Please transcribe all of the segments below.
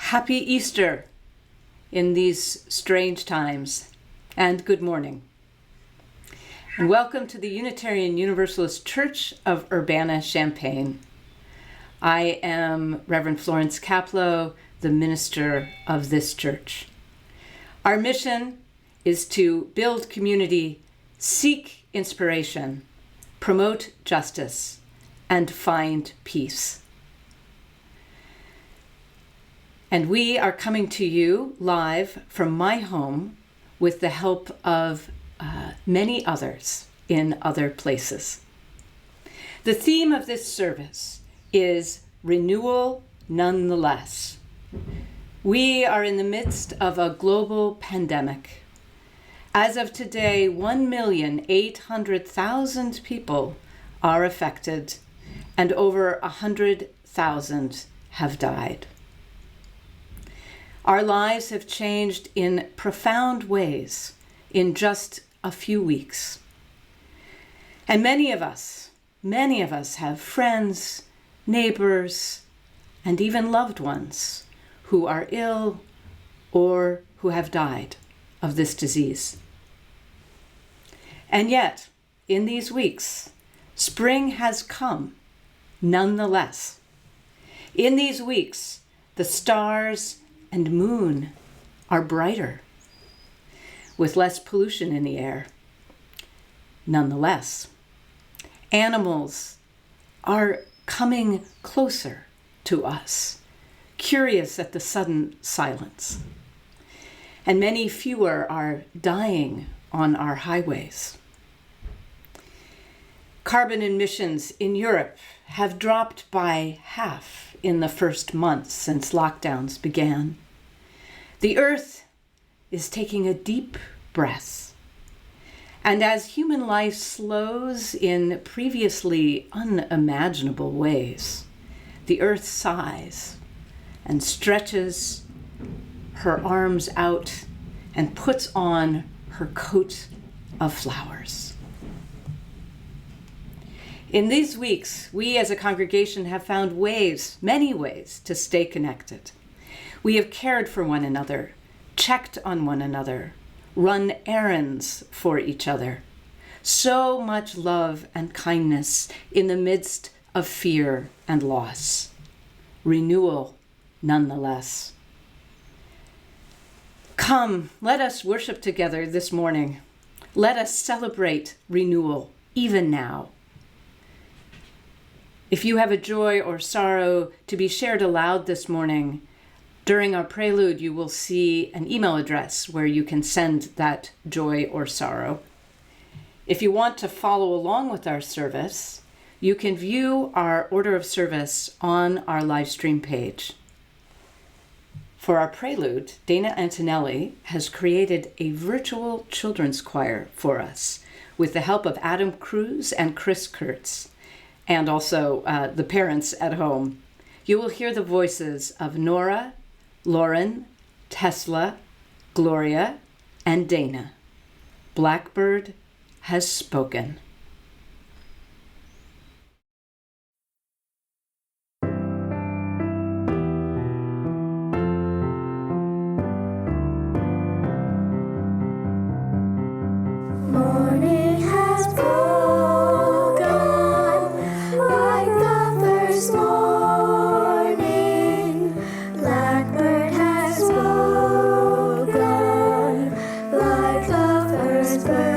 Happy Easter in these strange times, and good morning. And welcome to the Unitarian Universalist Church of Urbana-Champaign. I am Reverend Florence Kaplow, the minister of this church. Our mission is to build community, seek inspiration, promote justice, and find peace. And we are coming to you live from my home with the help of many others in other places. The theme of this service is Renewal nonetheless. We are in the midst of a global pandemic. As of today, 1,800,000 people are affected and over 100,000 have died. Our lives have changed in profound ways in just a few weeks. And many of us have friends, neighbors, and even loved ones who are ill or who have died of this disease. And yet, in these weeks, spring has come nonetheless. In these weeks, the stars and moon are brighter, with less pollution in the air. Nonetheless, animals are coming closer to us, curious at the sudden silence. And many fewer are dying on our highways. Carbon emissions in Europe have dropped by half in the first month since lockdowns began. The earth is taking a deep breath. And as human life slows in previously unimaginable ways, the earth sighs and stretches her arms out and puts on her coat of flowers. In these weeks, we as a congregation have found many ways to stay connected. We have cared for one another, checked on one another, run errands for each other. So much love and kindness in the midst of fear and loss. Renewal nonetheless. Come, let us worship together this morning. Let us celebrate renewal, even now. If you have a joy or sorrow to be shared aloud this morning, during our prelude, you will see an email address where you can send that joy or sorrow. If you want to follow along with our service, you can view our order of service on our live stream page. For our prelude, Dana Antonelli has created a virtual children's choir for us with the help of Adam Cruz and Chris Kurtz, and also the parents at home. You will hear the voices of Nora, Lauren, Tesla, Gloria, and Dana. Blackbird has spoken. Morning has broken like the first morning. Blackbird has spoken like the first bird.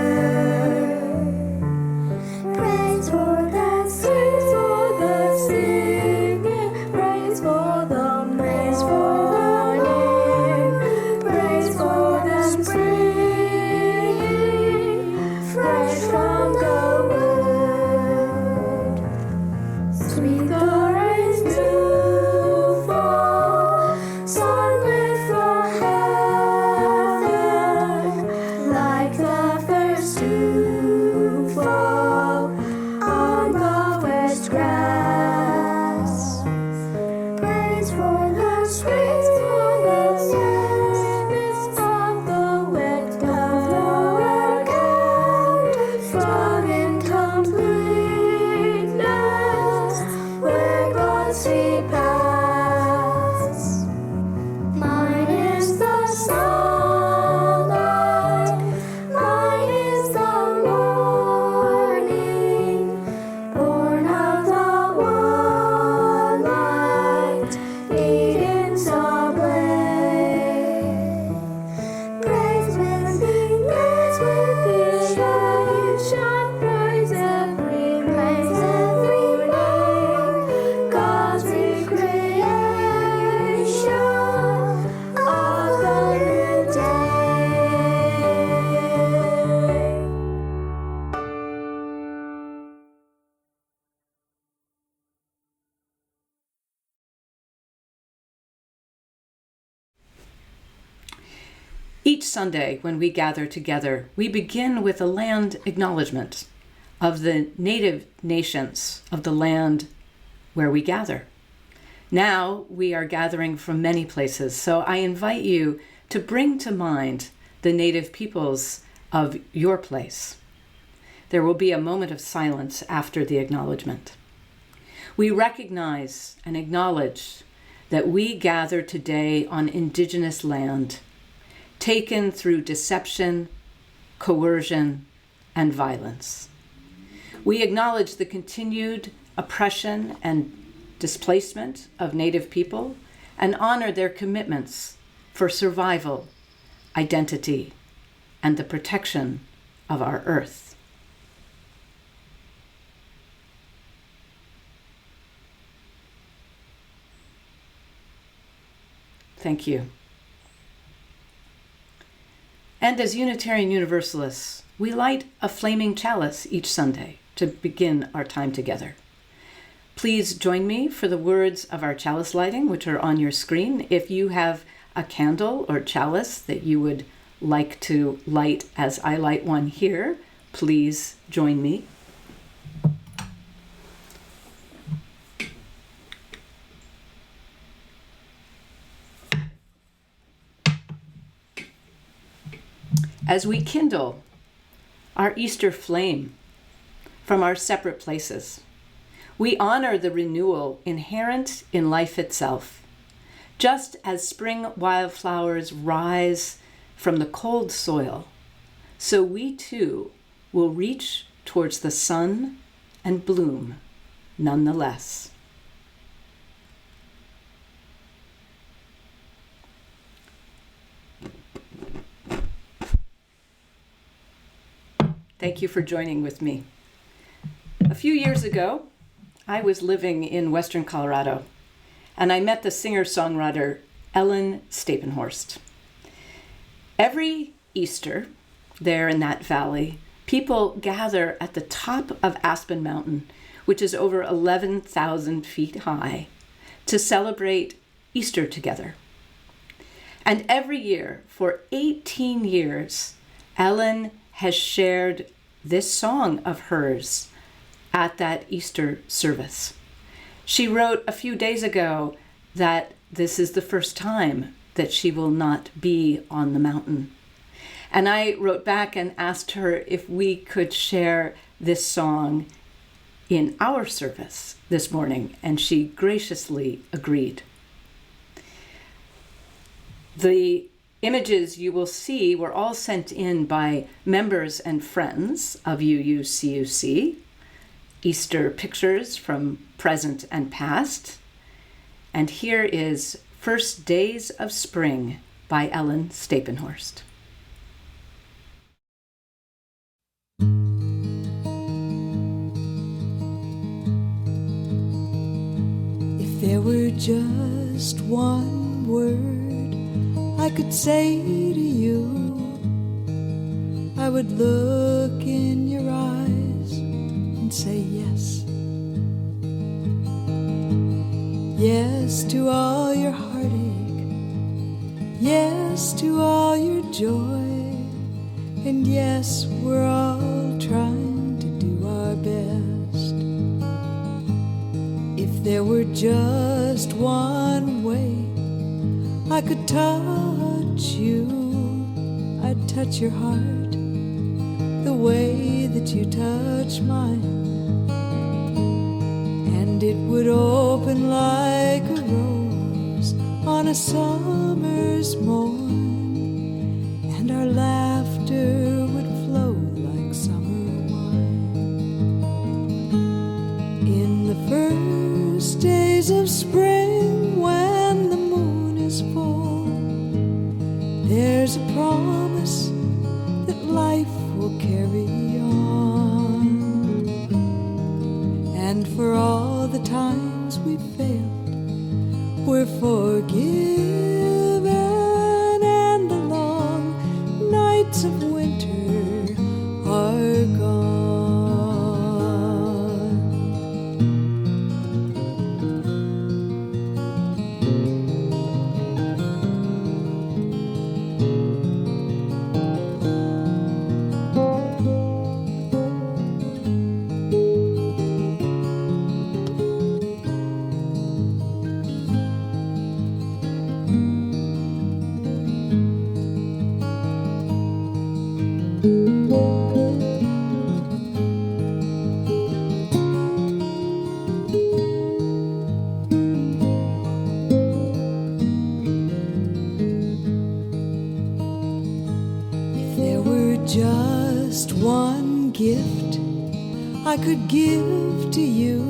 Each Sunday, when we gather together, we begin with a land acknowledgement of the native nations of the land where we gather. Now we are gathering from many places, so I invite you to bring to mind the native peoples of your place. There will be a moment of silence after the acknowledgement. We recognize and acknowledge that we gather today on indigenous land, taken through deception, coercion, and violence. We acknowledge the continued oppression and displacement of Native people and honor their commitments for survival, identity, and the protection of our earth. Thank you. And as Unitarian Universalists, we light a flaming chalice each Sunday to begin our time together. Please join me for the words of our chalice lighting, which are on your screen. If you have a candle or chalice that you would like to light as I light one here, please join me. As we kindle our Easter flame from our separate places, we honor the renewal inherent in life itself. Just as spring wildflowers rise from the cold soil, so we too will reach towards the sun and bloom nonetheless. Thank you for joining with me. A few years ago, I was living in Western Colorado, and I met the singer-songwriter Ellen Stapenhorst. Every Easter, there in that valley, people gather at the top of Aspen Mountain, which is over 11,000 feet high, to celebrate Easter together. And every year, for 18 years, Ellen has shared this song of hers at that Easter service. She wrote a few days ago that this is the first time that she will not be on the mountain. And I wrote back and asked her if we could share this song in our service this morning, and she graciously agreed. The images you will see were all sent in by members and friends of UUCUC, Easter pictures from present and past. And here is First Days of Spring by Ellen Stapenhorst. If there were just one word I could say to you, I would look in your eyes and say yes. Yes to all your heartache, yes to all your joy, and yes, we're all trying to do our best. If there were just one way I could touch you, I'd touch your heart the way that you touch mine, and it would open like a rose on a summer's morn, and our laughter would flow like summer wine. In the first days of spring, when the moon is full, there's a promise that life will carry on. And for all the times we failed, we're forgiven, and the long nights of winter are gone. gift I could give to you,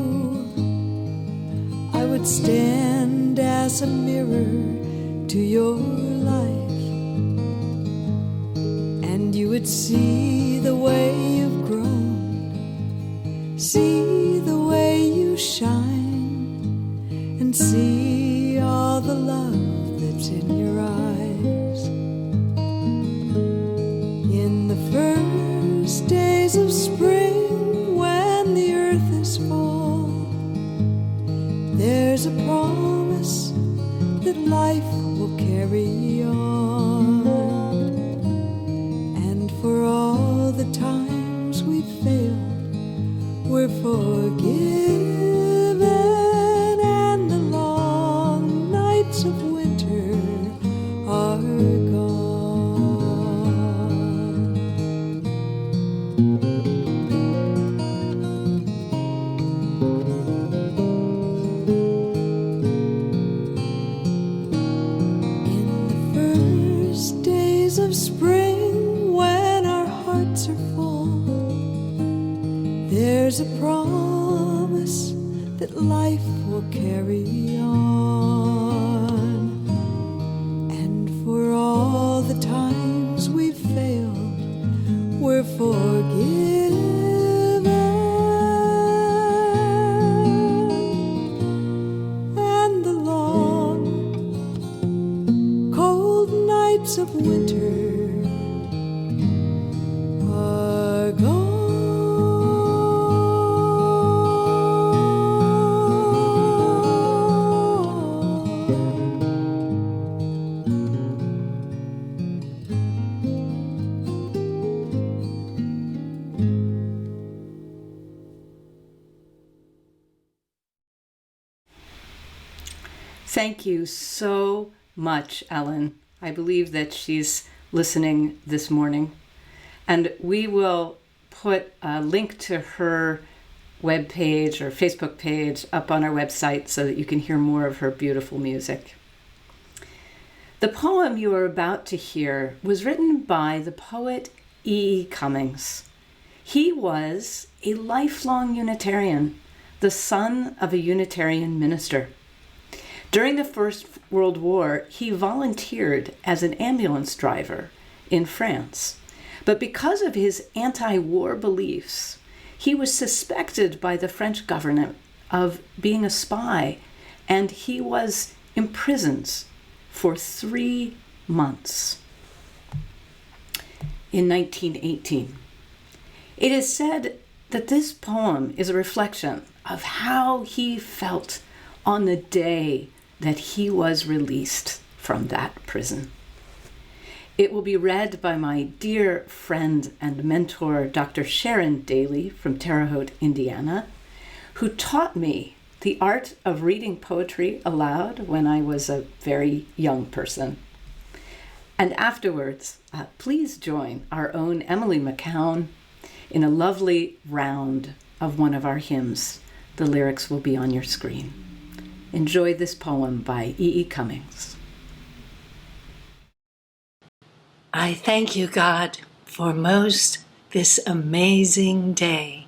I would stand as a mirror to your life, and you would see the way you've grown, see the way you shine, and see all the love that's in your eyes. In the first days of spring, when the earth is full, there's a promise that life will carry on. And for all the times we failed, we're forgiven, and the long nights of winter are gone. Of spring, when our hearts are full, there's a promise that life will carry on. And for all the times we've failed, we're forgiven, and the long cold nights of winter are gone. Thank you so much, Ellen. I believe that she's listening this morning. And we will put a link to her webpage or Facebook page up on our website so that you can hear more of her beautiful music. The poem you are about to hear was written by the poet E. E. Cummings. He was a lifelong Unitarian, the son of a Unitarian minister. During the First World War, he volunteered as an ambulance driver in France. But because of his anti-war beliefs, he was suspected by the French government of being a spy, and he was imprisoned for 3 months in 1918. It is said that this poem is a reflection of how he felt on the day that he was released from that prison. It will be read by my dear friend and mentor, Dr. Sharon Daly from Terre Haute, Indiana, who taught me the art of reading poetry aloud when I was a very young person. And afterwards, please join our own Emily McCown in a lovely round of one of our hymns. The lyrics will be on your screen. Enjoy this poem by E. E. Cummings. I thank you, God, for most this amazing day,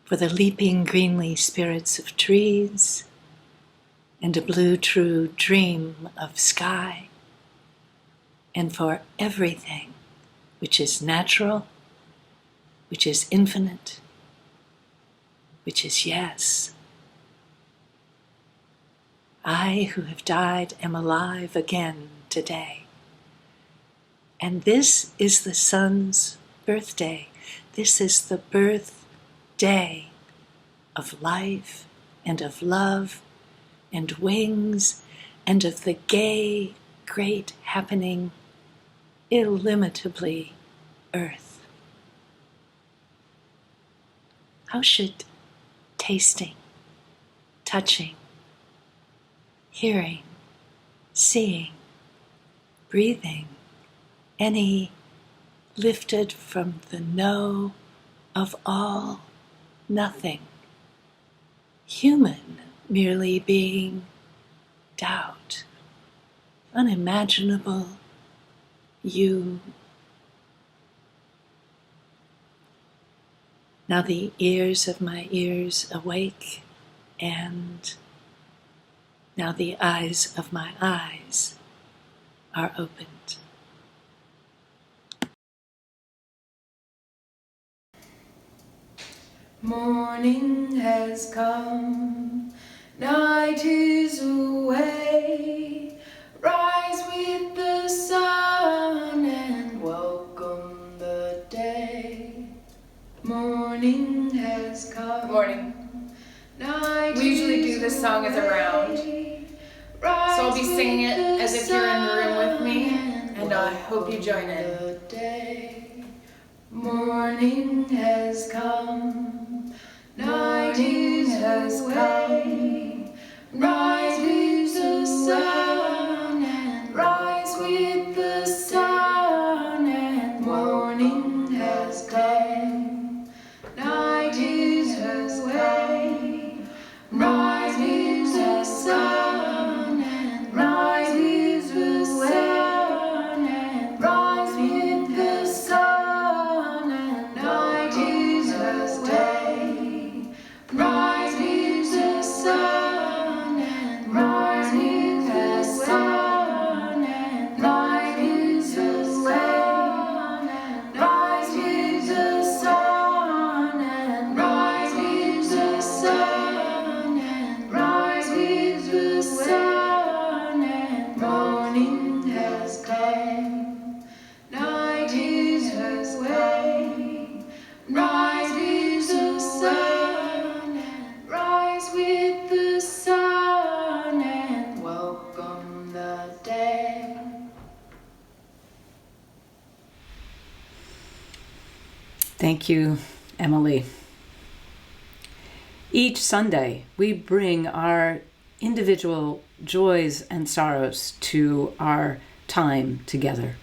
for the leaping greenly spirits of trees and a blue true dream of sky, and for everything which is natural, which is infinite, which is yes. I who have died am alive again today. And this is the sun's birthday. This is the birthday of life and of love and wings and of the gay, great happening, illimitably earth. How should tasting, touching, hearing, seeing, breathing, any lifted from the no of all, nothing, human merely being doubt, unimaginable you, Now the ears of my ears awake, and now the eyes of my eyes are opened. Morning has come, night is away. Rise with the sun and welcome the day. Morning has come. Morning. Night We usually do this song as a round. So I'll be singing it as if you're in the room with me, and I hope you join in. Morning has come, night is has come. Rise with the sun and rise with the sun, and morning has come. Night is has come. Rise with the sun and rise with the sun and rise with the sun, and night is has day. Rise with the sun and rise with the sun and rise with the sun and rise with the sun and rise with the sun and rise with the sun, and morning has come. Night is has way. Rise with the sun and rise with the sun and welcome the day. Thank you, Emily. Each Sunday, we bring our individual joys and sorrows to our time together.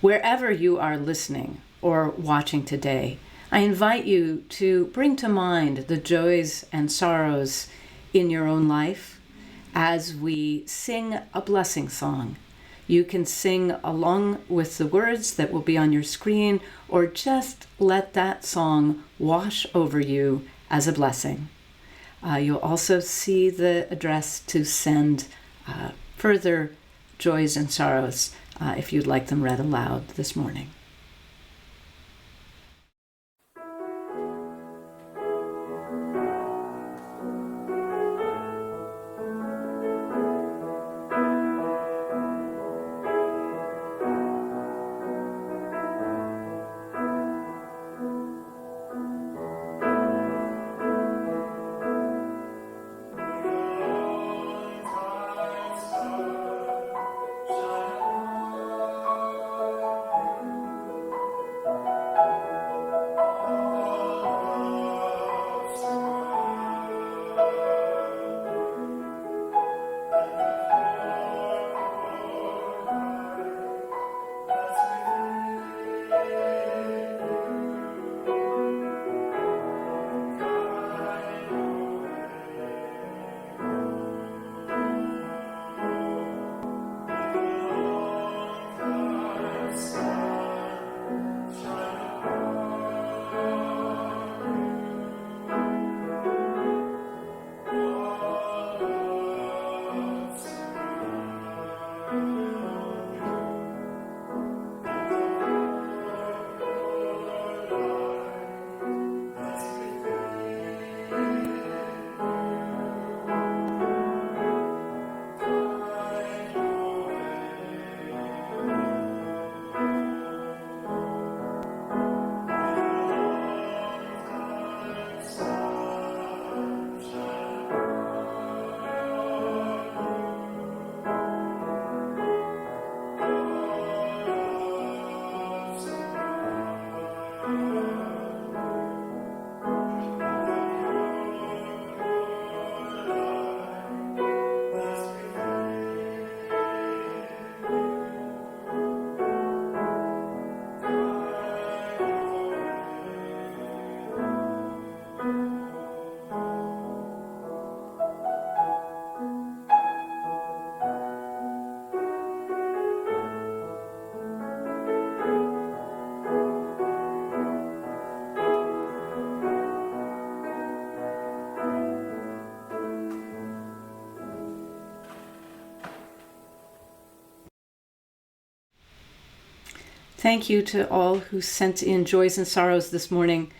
Wherever you are listening or watching today, I invite you to bring to mind the joys and sorrows in your own life as we sing a blessing song. You can sing along with the words that will be on your screen, or just let that song wash over you as a blessing. You'll also see the address to send further joys and sorrows if you'd like them read aloud this morning. thank you to all who sent in joys and sorrows this morning.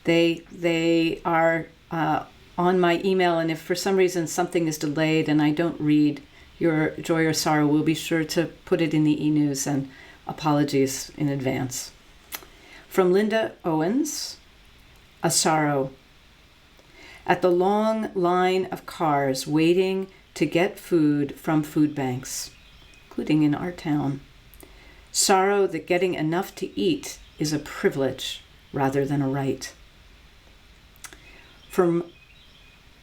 They are on my email, and if for some reason something is delayed and I don't read your joy or sorrow, we'll be sure to put it in the e-news, and apologies in advance. From Linda Owens, a sorrow. At the long line of cars waiting to get food from food banks, including in our town. Sorrow that getting enough to eat is a privilege rather than a right. From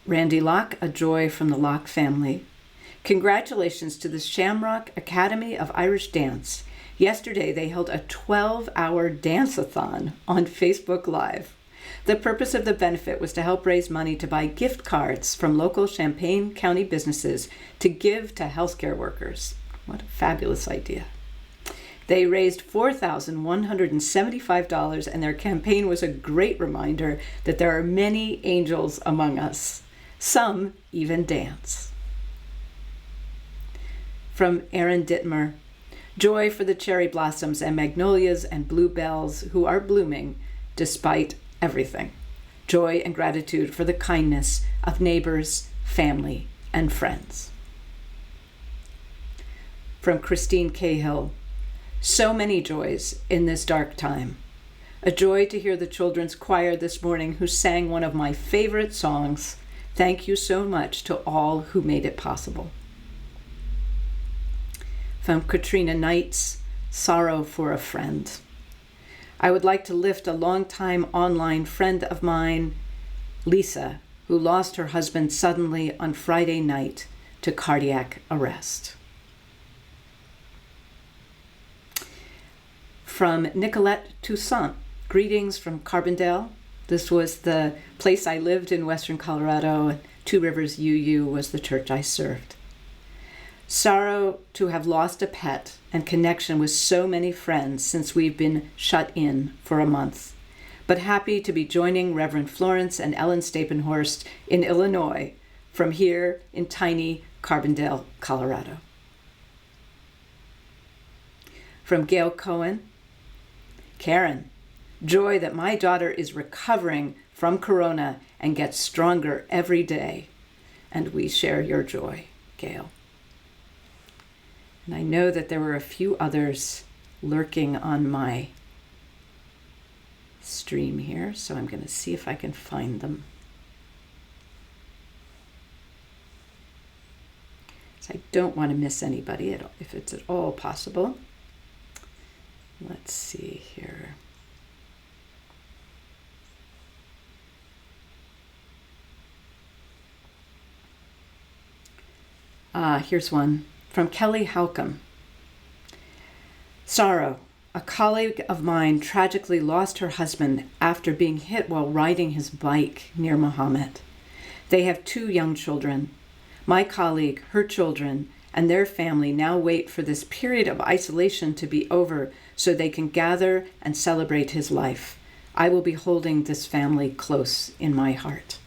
Randy Locke, a joy from the Locke family. Congratulations to the Shamrock Academy of Irish Dance. Yesterday, they held a 12-hour dance-a-thon on Facebook Live. The purpose of the benefit was to help raise money to buy gift cards from local Champaign County businesses to give to healthcare workers. What a fabulous idea. They raised $4,175, and their campaign was a great reminder that there are many angels among us. Some even dance. From Aaron Dittmer, joy for the cherry blossoms and magnolias and bluebells who are blooming despite everything. Joy and gratitude for the kindness of neighbors, family, and friends. From Christine Cahill, so many joys in this dark time. A joy to hear the children's choir this morning who sang one of my favorite songs. Thank you so much to all who made it possible. From Katrina Knight's Sorrow for a Friend. I would like to lift a longtime online friend of mine, Lisa, who lost her husband suddenly on Friday night to cardiac arrest. From Nicolette Toussaint, greetings from Carbondale. This was the place I lived in Western Colorado. Two Rivers UU was the church I served. Sorrow to have lost a pet and connection with so many friends since we've been shut in for a month. But happy to be joining Reverend Florence and Ellen Stapenhorst in Illinois from here in tiny Carbondale, Colorado. From Gail Cohen, Karen, joy that my daughter is recovering from corona and gets stronger every day. And we share your joy, Gail. And I know that there were a few others lurking on my stream here, so I'm going to see if I can find them. So I don't want to miss anybody if it's at all possible. Let's see here. Here's one from Kelly Halcomb. Sorrow. A colleague of mine tragically lost her husband after being hit while riding his bike near Muhammad. They have 2 young children. My colleague, her children, and their family now wait for this period of isolation to be over so they can gather and celebrate his life. I will be holding this family close in my heart.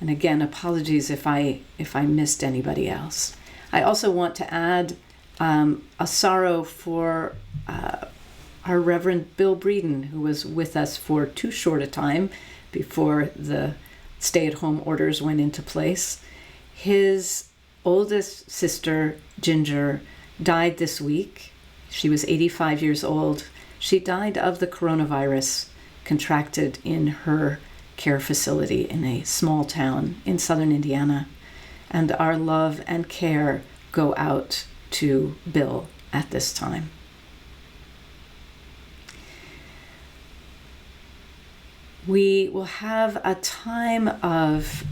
And again, apologies if I missed anybody else. I also want to add a sorrow for our Reverend Bill Breeden, who was with us for too short a time before the stay-at-home orders went into place. His oldest sister, Ginger, died this week. She was 85 years old. She died of the coronavirus contracted in her care facility in a small town in southern Indiana. And our love and care go out to Bill at this time. We will have a time of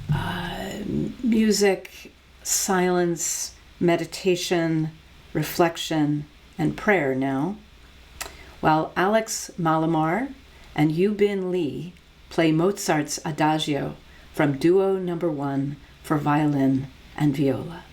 music, silence, meditation, reflection, and prayer now, while Alex Malamar and Yubin Lee play Mozart's Adagio from Duo No. 1 for violin and viola.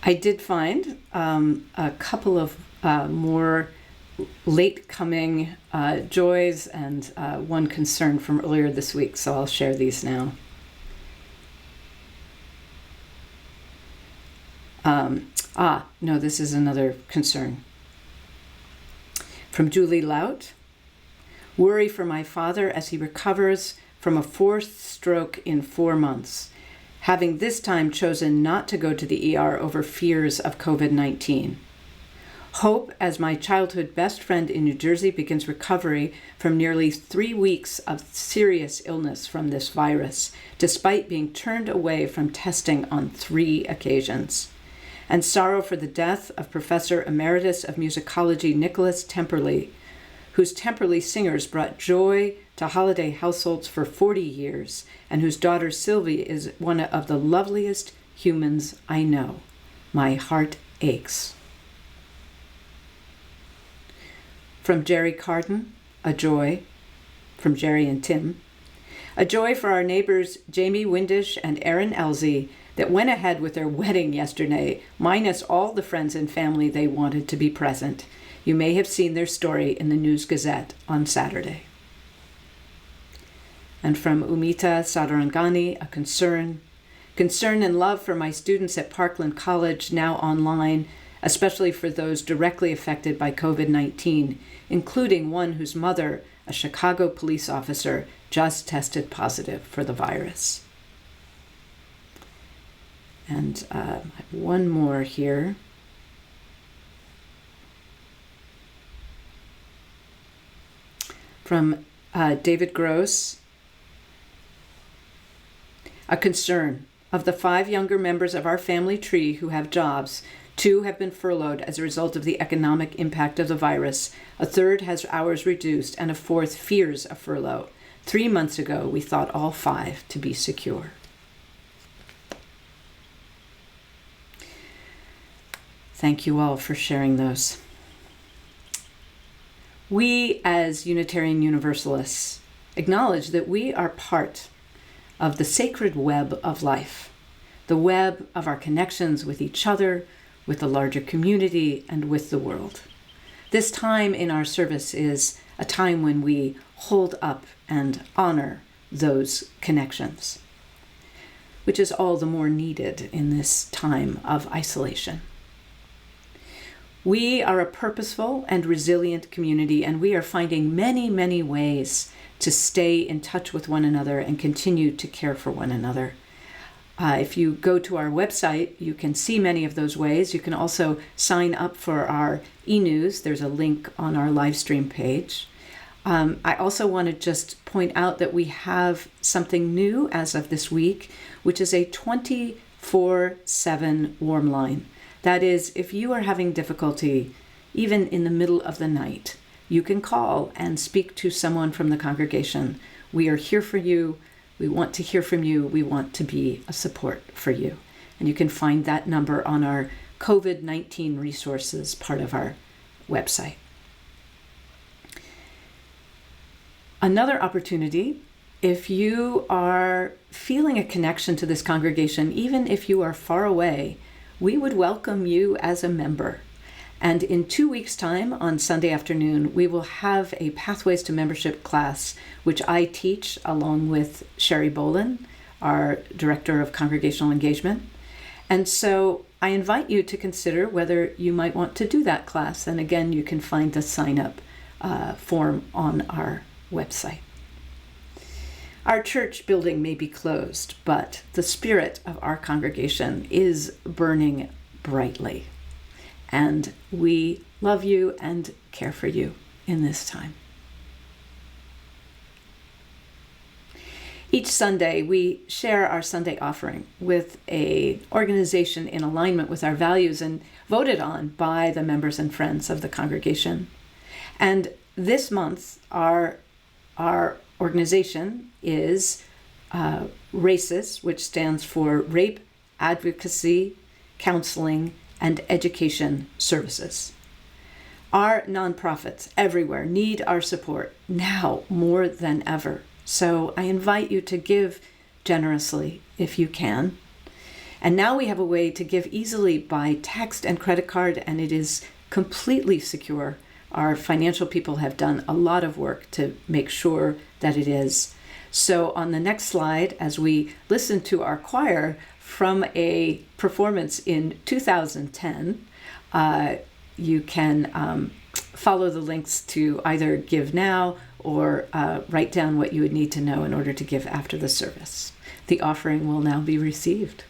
I did find a couple of more late coming joys and one concern from earlier this week, so I'll share these now. No, this is another concern. From Julie Lout. Worry for my father as he recovers from a fourth stroke in 4 months, having this time chosen not to go to the ER over fears of COVID-19. Hope as my childhood best friend in New Jersey begins recovery from nearly 3 weeks of serious illness from this virus, despite being turned away from testing on 3 occasions. And sorrow for the death of Professor Emeritus of Musicology Nicholas Temperley, whose Temperley singers brought joy to holiday households for 40 years, and whose daughter Sylvie is one of the loveliest humans I know. My heart aches. From Jerry Carden, a joy. From Jerry and Tim. A joy for our neighbors Jamie Windish and Erin Elsie that went ahead with their wedding yesterday, minus all the friends and family they wanted to be present. You may have seen their story in the News Gazette on Saturday. And from Umita Sadarangani, a concern and love for my students at Parkland College, now online, especially for those directly affected by COVID-19, including one whose mother, a Chicago police officer, just tested positive for the virus. And I have one more here. From David Gross. A concern. Of the 5 younger members of our family tree who have jobs, 2 have been furloughed as a result of the economic impact of the virus. A third has hours reduced, and a fourth fears a furlough. 3 months ago, we thought all 5 to be secure. Thank you all for sharing those. We, as Unitarian Universalists, acknowledge that we are part of the sacred web of life, the web of our connections with each other, with the larger community, and with the world. This time in our service is a time when we hold up and honor those connections, which is all the more needed in this time of isolation. We are a purposeful and resilient community, and we are finding many, many ways to stay in touch with one another and continue to care for one another. If you go to our website, you can see many of those ways. You can also sign up for our e-news. There's a link on our live stream page. I also want to just point out that we have something new as of this week, which is a 24/7 warm line. That is, if you are having difficulty, even in the middle of the night, you can call and speak to someone from the congregation. We are here for you. We want to hear from you. We want to be a support for you. And you can find that number on our COVID-19 resources part of our website. Another opportunity, if you are feeling a connection to this congregation, even if you are far away, we would welcome you as a member. And in 2 weeks' time, on Sunday afternoon, we will have a Pathways to Membership class, which I teach along with Sherry Bolin, our Director of Congregational Engagement. And so I invite you to consider whether you might want to do that class. And again, you can find the sign-up form on our website. Our church building may be closed, but the spirit of our congregation is burning brightly. And we love you and care for you in this time. Each Sunday, we share our Sunday offering with an organization in alignment with our values and voted on by the members and friends of the congregation. And this month, our organization is RACES, which stands for Rape Advocacy, Counseling, and Education Services. Our nonprofits everywhere need our support now more than ever. So I invite you to give generously if you can. And now we have a way to give easily by text and credit card, and it is completely secure. Our financial people have done a lot of work to make sure that it is. So on the next slide, as we listen to our choir from a performance in 2010, you can follow the links to either give now or write down what you would need to know in order to give after the service. The offering will now be received.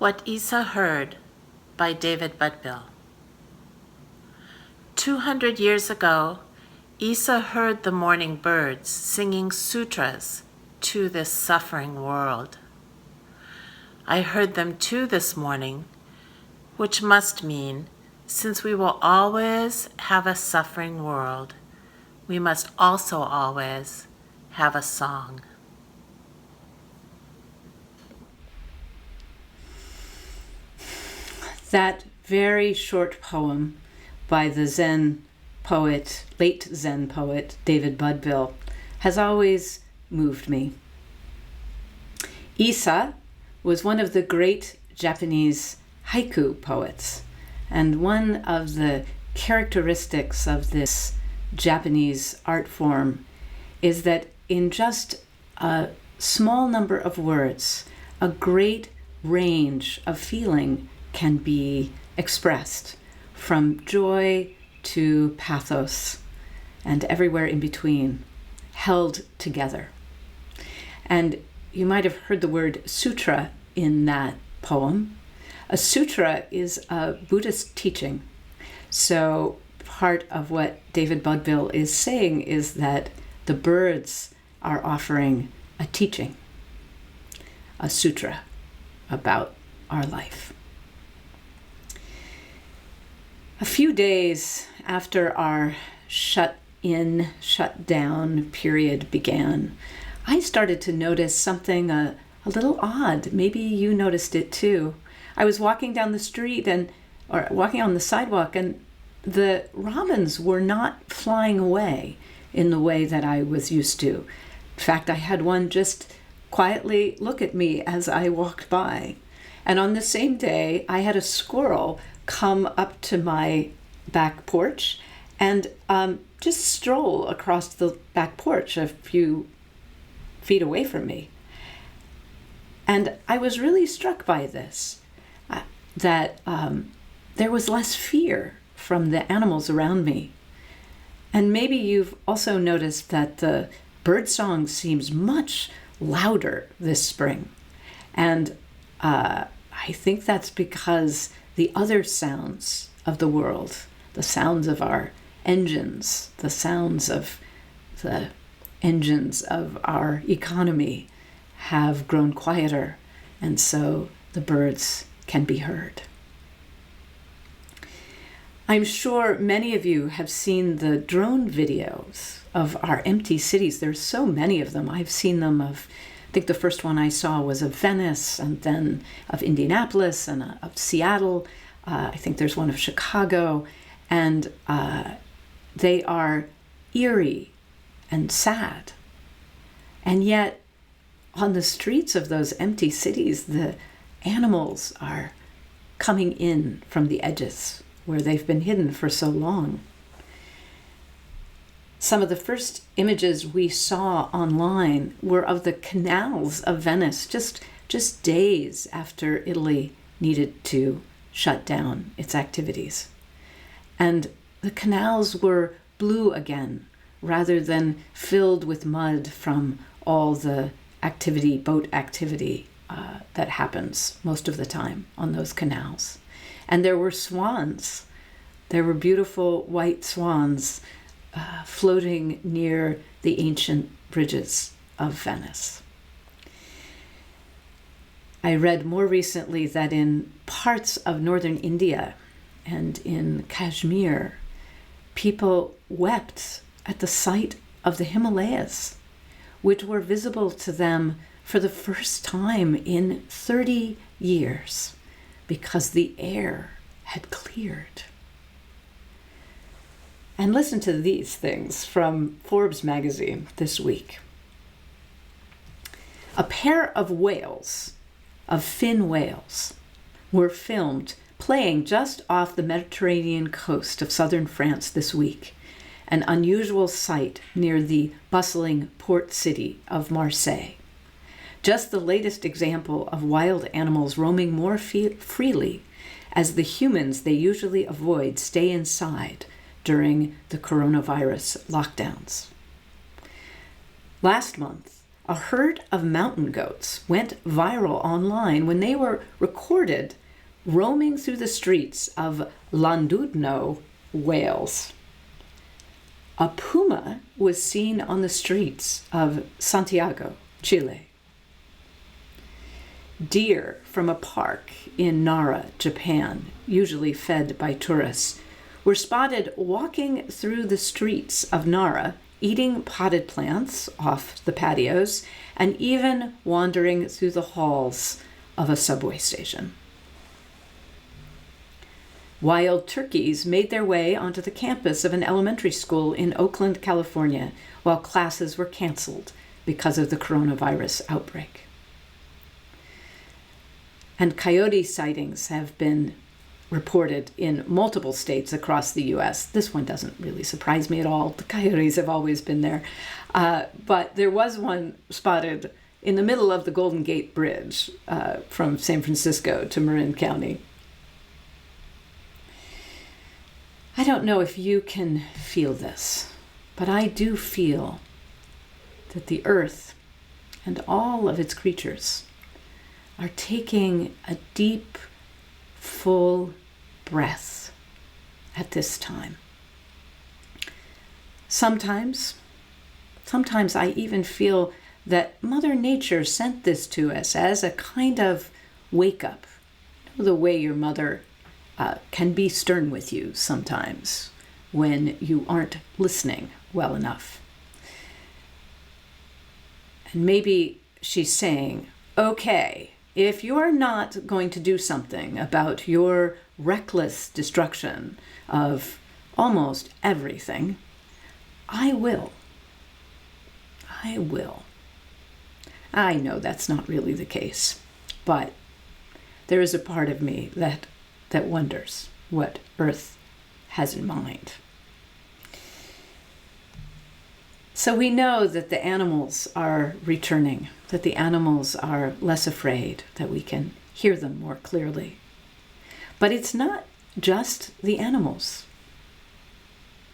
What Isa Heard by David Budbill. 200 years ago, Isa heard the morning birds singing sutras to this suffering world. I heard them too this morning, which must mean, since we will always have a suffering world, we must also always have a song. That very short poem by the Zen late Zen poet, David Budbill, has always moved me. Issa was one of the great Japanese haiku poets, and one of the characteristics of this Japanese art form is that in just a small number of words, a great range of feeling can be expressed, from joy to pathos and everywhere in between, held together. And you might have heard the word sutra in that poem. A sutra is a Buddhist teaching. So part of what David Budville is saying is that the birds are offering a teaching, a sutra about our life. A few days after our shut down period began, I started to notice something a little odd. Maybe you noticed it too. I was walking down the street or walking on the sidewalk, and the robins were not flying away in the way that I was used to. In fact, I had one just quietly look at me as I walked by. And on the same day, I had a squirrel come up to my back porch and just stroll across the back porch a few feet away from me. And I was really struck by this, that there was less fear from the animals around me. And maybe you've also noticed that the birdsong seems much louder this spring. And I think that's because the other sounds of the world, the sounds of our engines, the sounds of the engines of our economy have grown quieter, and so the birds can be heard. I'm sure many of you have seen the drone videos of our empty cities. There's so many of them. I've seen them I think the first one I saw was of Venice, and then of Indianapolis, and of Seattle. I think there's one of Chicago, and they are eerie and sad. And yet, on the streets of those empty cities, the animals are coming in from the edges where they've been hidden for so long. Some of the first images we saw online were of the canals of Venice, just days after Italy needed to shut down its activities. And the canals were blue again, rather than filled with mud from all the boat activity that happens most of the time on those canals. And there were swans. There were beautiful white swans floating near the ancient bridges of Venice. I read more recently that in parts of northern India and in Kashmir, people wept at the sight of the Himalayas, which were visible to them for the first time in 30 years because the air had cleared. And listen to these things from Forbes magazine this week. A pair of whales, of fin whales, were filmed playing just off the Mediterranean coast of southern France this week, an unusual sight near the bustling port city of Marseille. Just the latest example of wild animals roaming more freely as the humans they usually avoid stay inside during the coronavirus lockdowns. Last month, a herd of mountain goats went viral online when they were recorded roaming through the streets of Llandudno, Wales. A puma was seen on the streets of Santiago, Chile. Deer from a park in Nara, Japan, usually fed by tourists, were spotted walking through the streets of Nara, eating potted plants off the patios, and even wandering through the halls of a subway station. Wild turkeys made their way onto the campus of an elementary school in Oakland, California, while classes were canceled because of the coronavirus outbreak. And coyote sightings have been reported in multiple states across the U.S. This one doesn't really surprise me at all. The coyotes have always been there. But there was one spotted in the middle of the Golden Gate Bridge from San Francisco to Marin County. I don't know if you can feel this, but I do feel that the earth and all of its creatures are taking a deep, full breath at this time. Sometimes I even feel that Mother Nature sent this to us as a kind of wake-up. You know, the way your mother can be stern with you sometimes when you aren't listening well enough. And maybe she's saying, okay, if you're not going to do something about your reckless destruction of almost everything, I will. I will. I know that's not really the case, but there is a part of me that wonders what Earth has in mind. So we know that the animals are returning, that the animals are less afraid, that we can hear them more clearly. But it's not just the animals.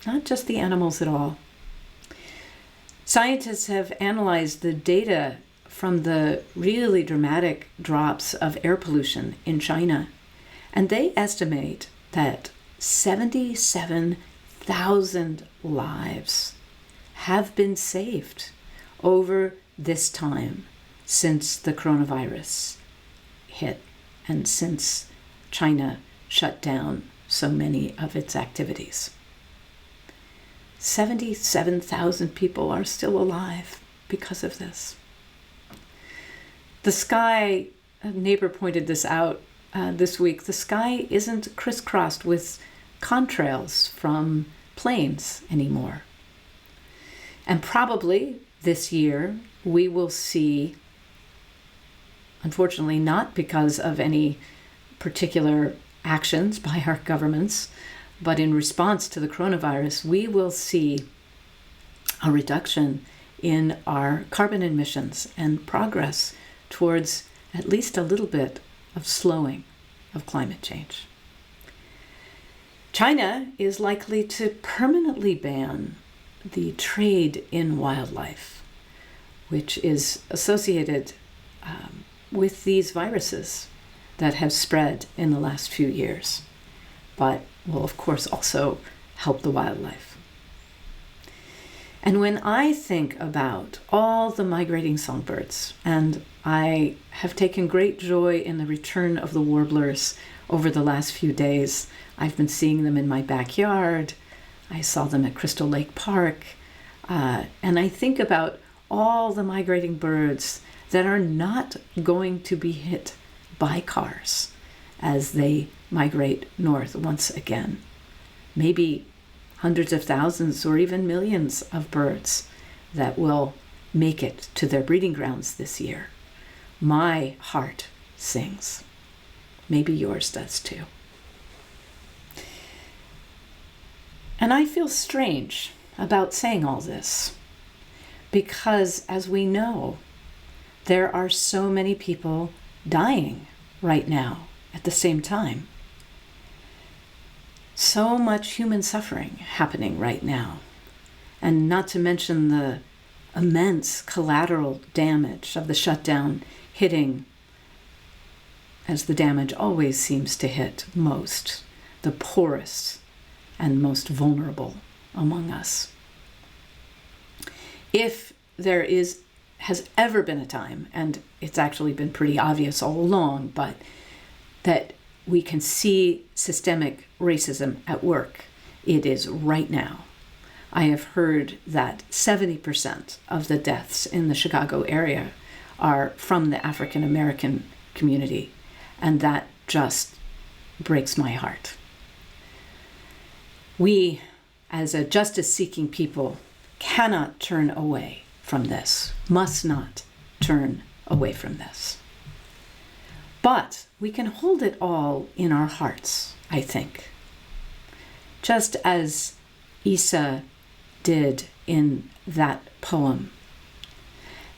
Not just the animals at all. Scientists have analyzed the data from the really dramatic drops of air pollution in China, and they estimate that 77,000 lives have been saved over this time since the coronavirus hit and since China shut down so many of its activities. 77,000 people are still alive because of this. The sky, a neighbor pointed this out this week, the sky isn't crisscrossed with contrails from planes anymore. And probably this year we will see, unfortunately not because of any particular actions by our governments, but in response to the coronavirus, we will see a reduction in our carbon emissions and progress towards at least a little bit of slowing of climate change. China is likely to permanently ban the trade in wildlife, which is associated with these viruses that have spread in the last few years, but will of course also help the wildlife. And when I think about all the migrating songbirds, and I have taken great joy in the return of the warblers over the last few days. I've been seeing them in my backyard. I saw them at Crystal Lake Park. And I think about all the migrating birds that are not going to be hit by cars as they migrate north once again. Maybe hundreds of thousands or even millions of birds that will make it to their breeding grounds this year. My heart sings. Maybe yours does too. And I feel strange about saying all this because, as we know, there are so many people dying right now at the same time. So much human suffering happening right now. And not to mention the immense collateral damage of the shutdown hitting, as the damage always seems to hit most, the poorest and most vulnerable among us. If there has ever been a time, and it's actually been pretty obvious all along, but that we can see systemic racism at work, it is right now. I have heard that 70% of the deaths in the Chicago area are from the African American community, and that just breaks my heart. We, as a justice-seeking people, cannot turn away from this, must not turn away from this. But we can hold it all in our hearts, I think. Just as Isa did in that poem.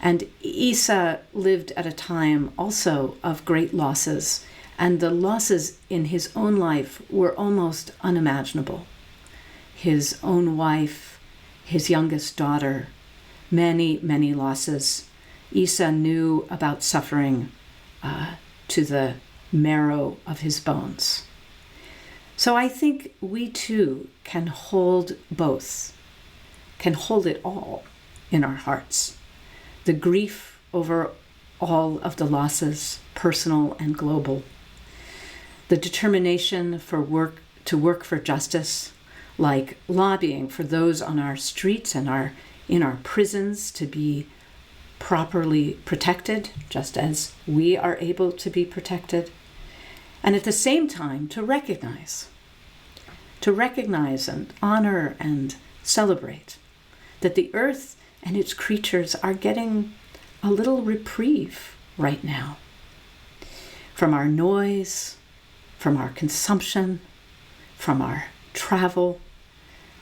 And Isa lived at a time also of great losses, and the losses in his own life were almost unimaginable. His own wife, his youngest daughter, many, many losses. Isa knew about suffering to the marrow of his bones. So I think we too can hold both, can hold it all in our hearts. The grief over all of the losses, personal and global. The determination to work for justice, like lobbying for those on our streets and in our prisons to be properly protected, just as we are able to be protected. And at the same time, to recognize and honor and celebrate that the earth and its creatures are getting a little reprieve right now from our noise, from our consumption, from our travel,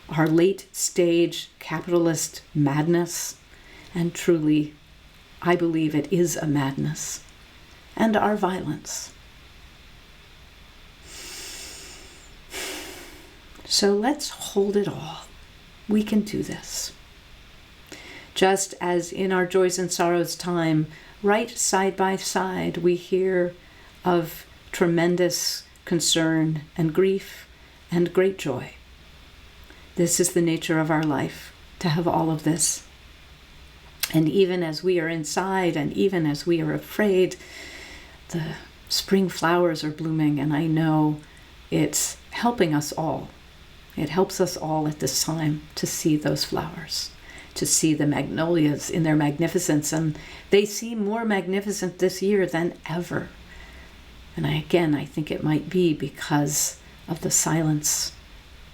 our late stage capitalist madness, and truly, I believe it is a madness, and our violence. So let's hold it all. We can do this. Just as in our joys and sorrows time, right side by side, we hear of tremendous concern and grief and great joy. This is the nature of our life, to have all of this. And even as we are inside and even as we are afraid, the spring flowers are blooming, and I know it's helping us all. It helps us all at this time to see those flowers, to see the magnolias in their magnificence, and they seem more magnificent this year than ever. And I think it might be because of the silence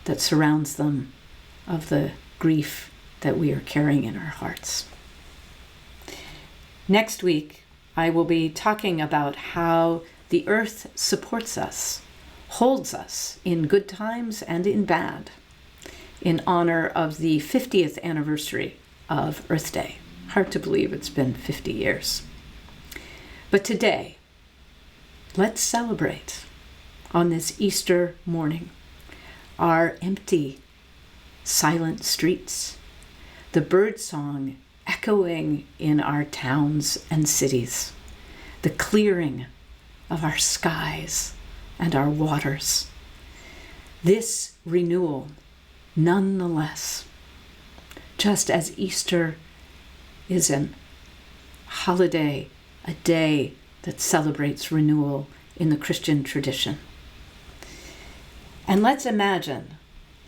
that surrounds them, of the grief that we are carrying in our hearts. Next week, I will be talking about how the earth supports us, holds us in good times and in bad, in honor of the 50th anniversary of Earth Day. Hard to believe it's been 50 years. But today, let's celebrate on this Easter morning our empty, silent streets, the birdsong echoing in our towns and cities, the clearing of our skies and our waters. This renewal, nonetheless, just as Easter is an holiday, a day that celebrates renewal in the Christian tradition. And let's imagine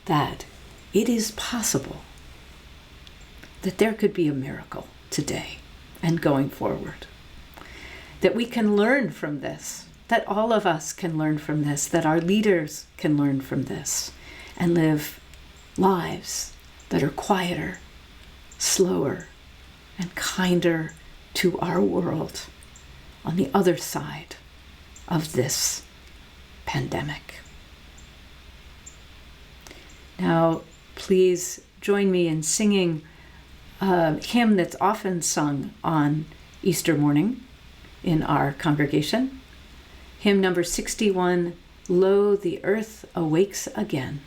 that it is possible that there could be a miracle today and going forward. That we can learn from this, that all of us can learn from this, that our leaders can learn from this and live lives that are quieter, slower, and kinder to our world on the other side of this pandemic. Now, please join me in singing a hymn that's often sung on Easter morning in our congregation. Hymn number 61, Lo, the Earth Awakes Again.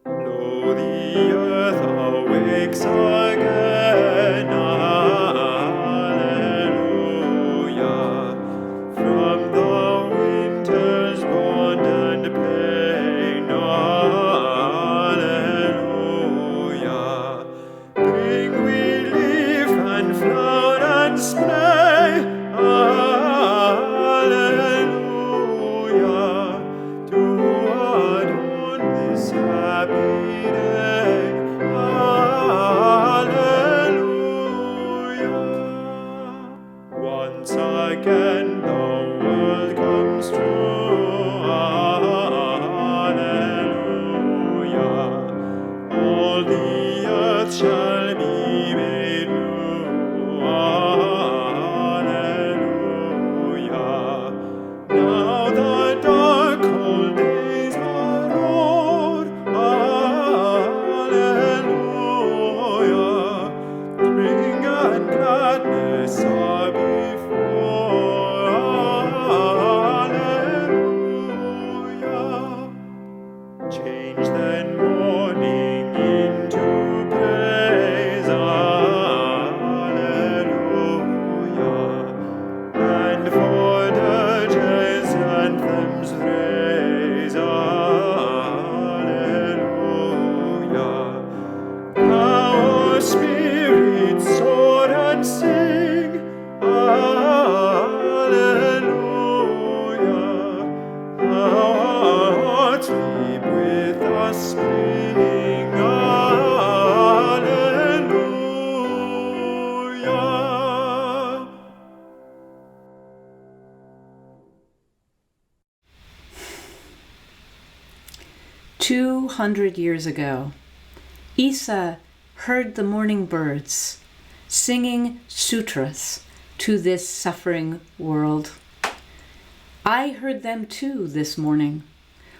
Lo, the earth awakes again, alleluia, from the winter's bond and pain. 200 years ago, Isa heard the morning birds singing sutras to this suffering world. I heard them too this morning,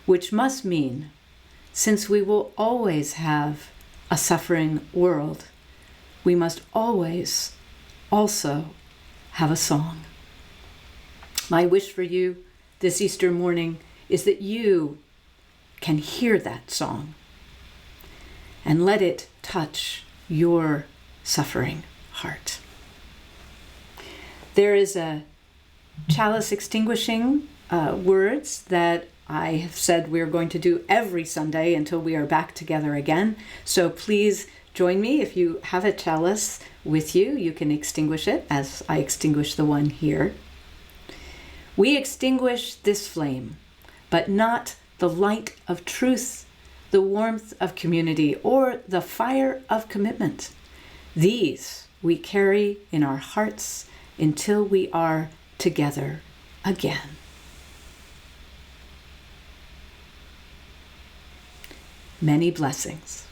which must mean, since we will always have a suffering world, we must always also have a song. My wish for you this Easter morning is that you can hear that song and let it touch your suffering heart. There is a chalice extinguishing words that I have said we're going to do every Sunday until we are back together again. So please join me. If you have a chalice with you, you can extinguish it as I extinguish the one here. We extinguish this flame, but not the light of truth, the warmth of community, or the fire of commitment. These we carry in our hearts until we are together again. Many blessings.